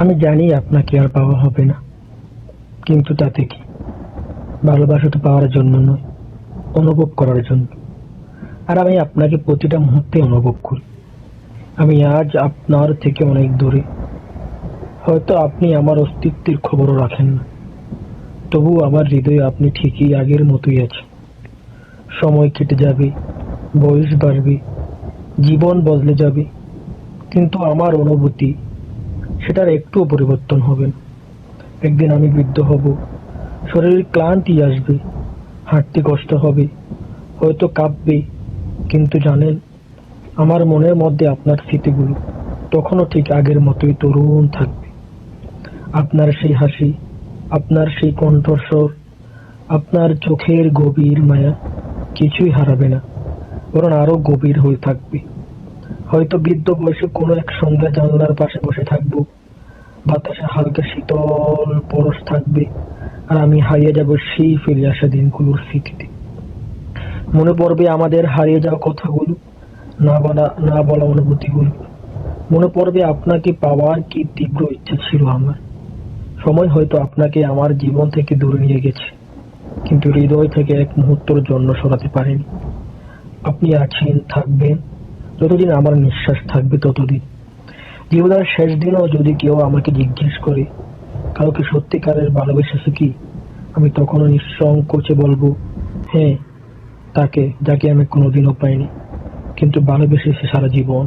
আমি জানি আপনাকে আর পাওয়া হবে না, কিন্তু তাতে কি? ভালোবাসা তো পাওয়ার জন্য নয়, অনুভব করার জন্য। আর আমি আপনাকে প্রতিটা মুহূর্তে অনুভব করি। আমি আজ আপনার থেকে অনেক দূরে। হয়তো আপনি আমার অস্তিত্বের খবরও রাখেন না, তবুও আমার হৃদয়ে আপনি ঠিকই আগের মতোই আছেন। সময় কেটে যাবে, বয়স বাড়বে, জীবন বদলে যাবে, কিন্তু আমার অনুভূতি, সেটার একটুও পরিবর্তন হবে না। একদিন আমি বৃদ্ধ হব, শরীরের ক্লান্তি আসবে, হাঁটতে কষ্ট হবে, হয়তো কাঁপবে, কিন্তু জানেন, আমার মনের মধ্যে আপনার স্মৃতিগুলো তখনও ঠিক আগের মতোই তরুণ থাকবে। আপনার সেই হাসি, আপনার সেই কণ্ঠস্বর, আপনার চোখের গভীর মায়া কিছুই হারাবে না, বরং আরো গভীর হয়ে থাকবে। হয়তো বৃদ্ধ বয়সে কোনো এক সন্ধ্যা জানলার পাশে বসে থাকবো, বাতাসে হালকা শীতল পরশ থাকবে, আর আমি হারিয়ে যাব সেই ফিরে আসা দিনগুলোর স্মৃতিতে। মনে পড়বে আমাদের হারিয়ে যাওয়া কথাগুলো, না বলা অনুভূতিগুলো। মনে পড়বে আপনাকে পাওয়ার কি তীব্র ইচ্ছা ছিল আমার। সময় হয়তো আপনাকে আমার জীবন থেকে দূরে নিয়ে গেছে, কিন্তু হৃদয় থেকে এক মুহূর্তের জন্য সরাতে পারেনি। আপনি আছেন, থাকবেন, যতদিন আমার নিঃশ্বাস থাকবে ততদিন। জীবনের শেষ দিনেও যদি কেউ আমাকে জিজ্ঞেস করে কাউকে সত্যিকারের ভালোবেসেছে কি, আমি তখনও নিঃসংকোচে বলবো, হ্যাঁ, তাকে, যাকে আমি কোনোদিনও পাইনি, কিন্তু ভালোবেসেছি সারা জীবন।